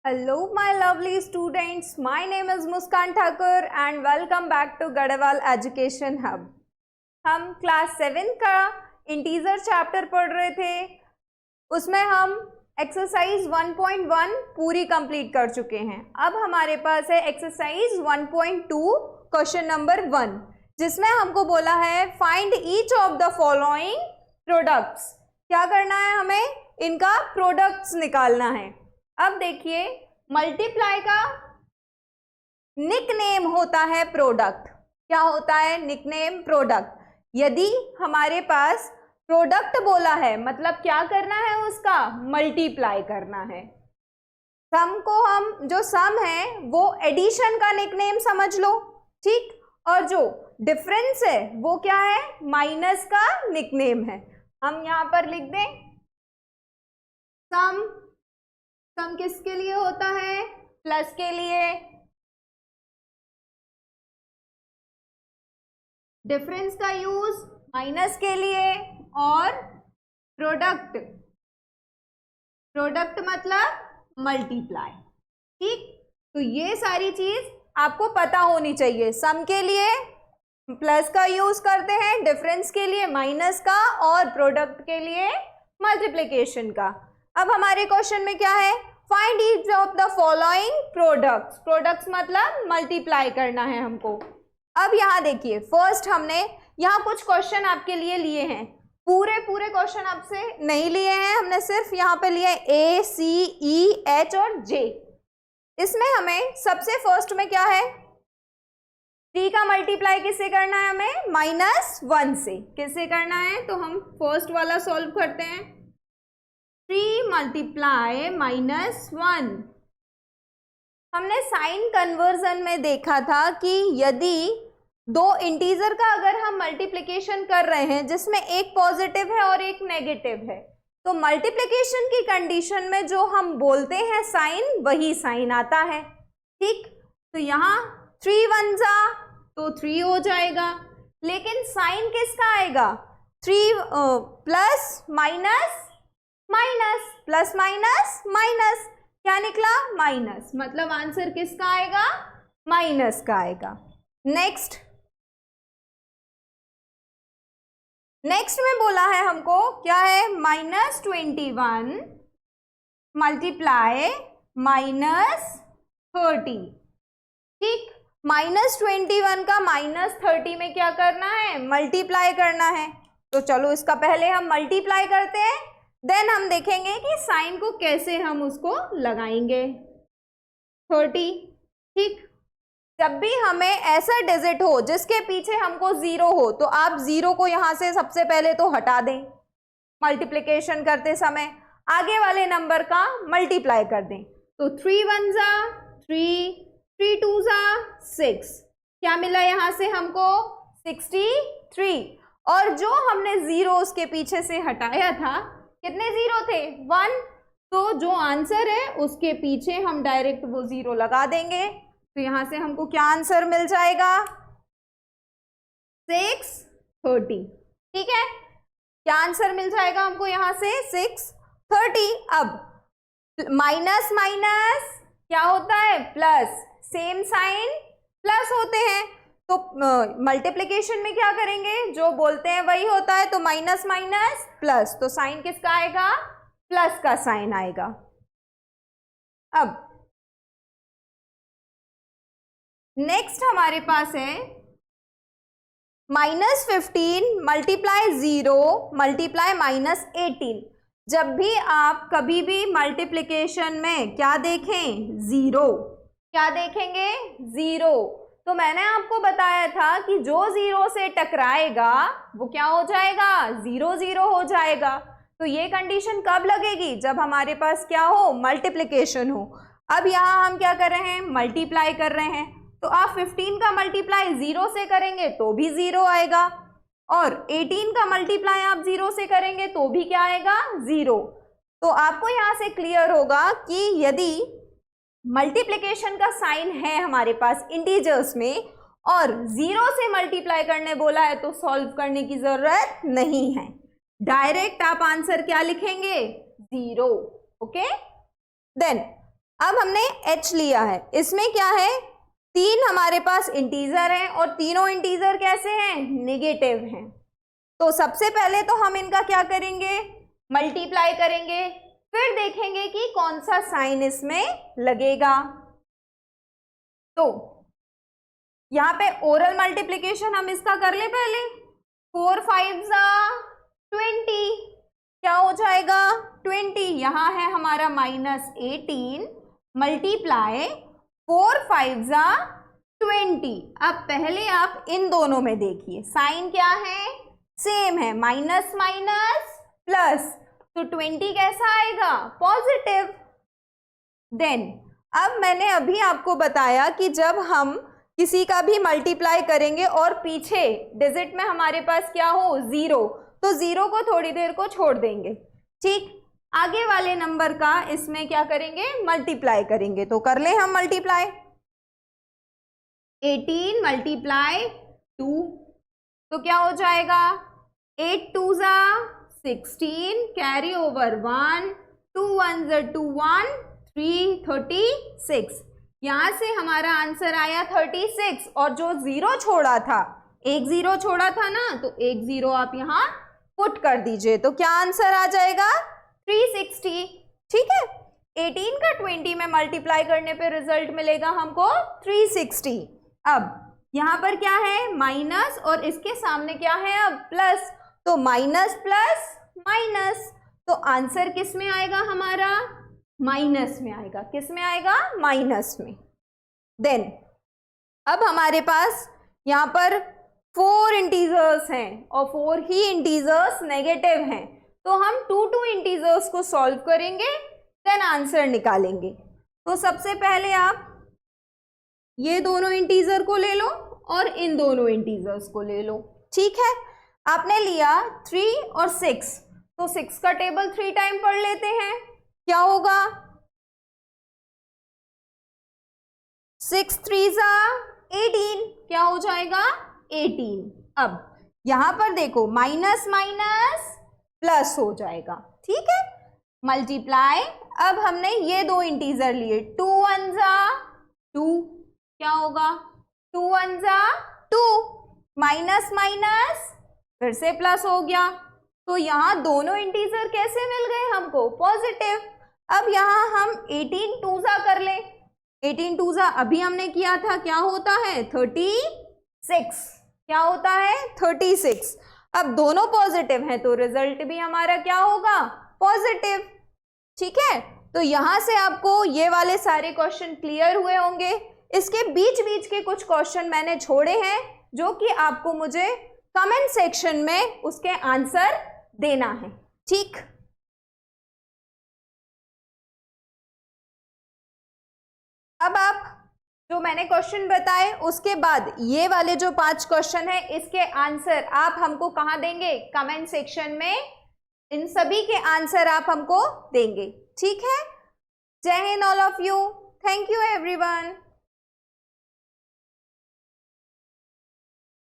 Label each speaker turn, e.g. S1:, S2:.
S1: Hello my lovely students, my name is Muskan Thakur and welcome back to Garhwal Education Hub. हम class 7 का integer chapter पढ़ रहे थे, उसमें हम एक्सरसाइज 1.1 पूरी कंप्लीट कर चुके हैं। अब हमारे पास है एक्सरसाइज 1.2 क्वेश्चन नंबर 1, जिसमें हमको बोला है find each of the following products. क्या करना है, हमें इनका प्रोडक्ट्स निकालना है। अब देखिए, मल्टीप्लाई का निकनेम होता है प्रोडक्ट। क्या होता है? Nickname product. यदि हमारे पास प्रोडक्ट बोला है मतलब क्या करना है, उसका मल्टीप्लाई करना है। सम को हम, जो सम है वो एडिशन का निकनेम समझ लो, ठीक। और जो डिफरेंस है वो क्या है? माइनस का निकनेम है। हम यहां पर लिख दें सम। सम किसके लिए होता है? प्लस के लिए। डिफरेंस का यूज माइनस के लिए। और प्रोडक्ट, प्रोडक्ट मतलब मल्टीप्लाई, ठीक। तो ये सारी चीज आपको पता होनी चाहिए। सम के लिए प्लस का यूज करते हैं, डिफरेंस के लिए माइनस का, और प्रोडक्ट के लिए मल्टीप्लिकेशन का। अब हमारे क्वेश्चन में क्या है? Find each of the following products. Products मतलब मल्टीप्लाई करना है हमको। अब यहाँ देखिए, फर्स्ट हमने यहाँ कुछ क्वेश्चन आपके लिए लिए हैं। पूरे क्वेश्चन आपसे नहीं लिए हैं, हमने सिर्फ यहाँ पे लिए A, C, E, H और J। इसमें हमें सबसे फर्स्ट में क्या है? 3 का मल्टीप्लाई किससे करना है? हमें -1 से। किससे करना है? तो हम फर्स्ट वाला सॉल्व करते हैं। 3 मल्टीप्लाई -1। हमने साइन कन्वर्जन में देखा था कि यदि दो इंटीजर का अगर हम मल्टीप्लिकेशन कर रहे हैं जिसमें एक पॉजिटिव है और एक नेगेटिव है, तो मल्टीप्लिकेशन की कंडीशन में जो हम बोलते हैं साइन, वही साइन आता है, ठीक। तो यहाँ 3 1 जा तो 3 हो जाएगा, लेकिन साइन किसका आएगा? 3 plus minus minus, plus minus minus, क्या निकला? माइनस। मतलब आंसर किसका आएगा? माइनस का आएगा। नेक्स्ट में बोला है हमको क्या है? -21 मल्टीप्लाई -30, ठीक। -21 का -30 में क्या करना है? मल्टीप्लाई करना है। तो चलो इसका पहले हम मल्टीप्लाई करते हैं, देन हम देखेंगे कि साइन को कैसे हम उसको लगाएंगे। 30, ठीक। जब भी हमें ऐसा डिजिट हो जिसके पीछे हमको 0 हो, तो आप 0 को यहां से सबसे पहले तो हटा दें। मल्टीप्लिकेशन करते समय आगे वाले नंबर का मल्टीप्लाई कर दें। तो 3 1 जा 3, 3 2 जा 6, क्या मिला यहां से हमको? 63। और जो हमने 0 उसके पीछे से हटाया था, कितने 0 थे? 1। तो जो आंसर है उसके पीछे हम डायरेक्ट वो 0 लगा देंगे। तो यहां से हमको क्या आंसर मिल जाएगा? 630, ठीक है। क्या आंसर मिल जाएगा हमको यहां से? 630। अब माइनस माइनस क्या होता है? प्लस। सेम साइन प्लस होते हैं, तो मल्टीप्लिकेशन में क्या करेंगे? जो बोलते हैं वही होता है। तो माइनस माइनस प्लस, तो साइन किसका आएगा? प्लस का साइन आएगा। अब नेक्स्ट हमारे पास है -15 मल्टीप्लाई 0 मल्टीप्लाई -18। जब भी आप कभी भी मल्टीप्लिकेशन में क्या देखें? 0। क्या देखेंगे? 0। तो मैंने आपको बताया था कि जो 0 से टकराएगा वो क्या हो जाएगा? 0 0 हो जाएगा। तो ये कंडीशन कब लगेगी? जब हमारे पास क्या हो? मल्टीप्लिकेशन हो। अब यहाँ हम क्या कर रहे हैं? मल्टीप्लाई कर रहे हैं। तो आप 15 का मल्टीप्लाई 0 से करेंगे तो भी 0 आएगा, और 18 का मल्टीप्लाई आप 0 से करेंगे तो भी क्या आएगा? 0। तो आपको यहाँ से क्लियर होगा कि यदि मल्टीप्लिकेशन का साइन है हमारे पास इंटीजर्स में और 0 से मल्टीप्लाई करने बोला है, तो सॉल्व करने की जरूरत नहीं है, डायरेक्ट आप आंसर क्या लिखेंगे? 0। ओके। देन अब हमने h लिया है, इसमें क्या है, 3 हमारे पास इंटीजर हैं और तीनों इंटीजर कैसे हैं, नेगेटिव हैं। तो सबसे पहले तो हम इनका क्या करेंगे, मल्टीप्लाई करेंगे, फिर देखेंगे कि कौन सा साइन इसमें लगेगा। तो यहाँ पे ओरल मल्टीप्लिकेशन हम इसका कर ले पहले। 4 5 20, क्या हो जाएगा 20, यहाँ है हमारा -18 मल्टीप्लाई 4 5 20। अब पहले आप इन दोनों में देखिए साइन क्या है, सेम है, माइनस माइनस प्लस, तो 20 कैसा आएगा, पॉजिटिव। देन अब मैंने अभी आपको बताया कि जब हम किसी का भी मल्टीप्लाई करेंगे और पीछे डिजिट में हमारे पास क्या हो, 0, तो 0 को थोड़ी देर को छोड़ देंगे, ठीक। आगे वाले नंबर का इसमें क्या करेंगे, मल्टीप्लाई करेंगे। तो कर ले हम मल्टीप्लाई, 18 मल्टीप्लाई 2, तो क्या हो जाएगा, 8 2 16, कैरी ओवर 1, 2 1 2 1, 3 36। यहां से हमारा आंसर आया 36, और जो 0 छोड़ा था, एक 0 छोड़ा था ना, तो एक 0 आप यहां पुट कर दीजिए, तो क्या आंसर आ जाएगा, 360, ठीक है। 18 का 20 में मल्टीप्लाई करने पे रिजल्ट मिलेगा हमको 360। अब यहां पर क्या है, माइनस, और इसके सामने क्या है अब, प्लस, तो माइनस प्लस माइनस, तो आंसर किस में आएगा हमारा, माइनस में आएगा। किस में आएगा, माइनस में। देन अब हमारे पास यहाँ पर 4 इंटीजर्स हैं और 4 ही इंटीजर्स नेगेटिव हैं, तो हम 2 इंटीजर्स को सॉल्व करेंगे, देन आंसर निकालेंगे। तो सबसे पहले आप ये दोनों इंटीजर को ले लो और इन दोनों इंटीजर्स को ले लो, ठीक है। आपने लिया 3 और 6, तो 6 का टेबल 3 टाइम पढ़ लेते हैं, क्या होगा, 6 3 18, क्या हो जाएगा 18। अब यहां पर देखो माइनस माइनस प्लस हो जाएगा, ठीक है, मल्टीप्लाई। अब हमने ये 2 इंटीजर लिए, 2 1 2, क्या होगा 2 1 2, माइनस माइनस फिर से प्लस हो गया, तो यहाँ दोनों इंटीजर कैसे मिल गए हमको, पॉजिटिव। अब यहाँ हम 18 2 कर लें, 18 2 अभी हमने किया था, क्या होता है 36, क्या होता है 36। अब दोनों पॉजिटिव हैं तो रिजल्ट भी हमारा क्या होगा, पॉजिटिव, ठीक है। तो यहाँ से आपको ये वाले सारे क्वेश्चन क्लियर हुए होंगे। इसके बीच बीच के कुछ क्वेश्चन मैंने छोड़े हैं जो कि आपको मुझे कमेंट सेक्शन में उसके आंसर देना है, ठीक। अब आप जो मैंने क्वेश्चन बताए उसके बाद ये वाले जो 5 क्वेश्चन है, इसके आंसर आप हमको कहाँ देंगे, कमेंट सेक्शन में। इन सभी के आंसर आप हमको देंगे, ठीक है। जय Hind all of you, thank you everyone.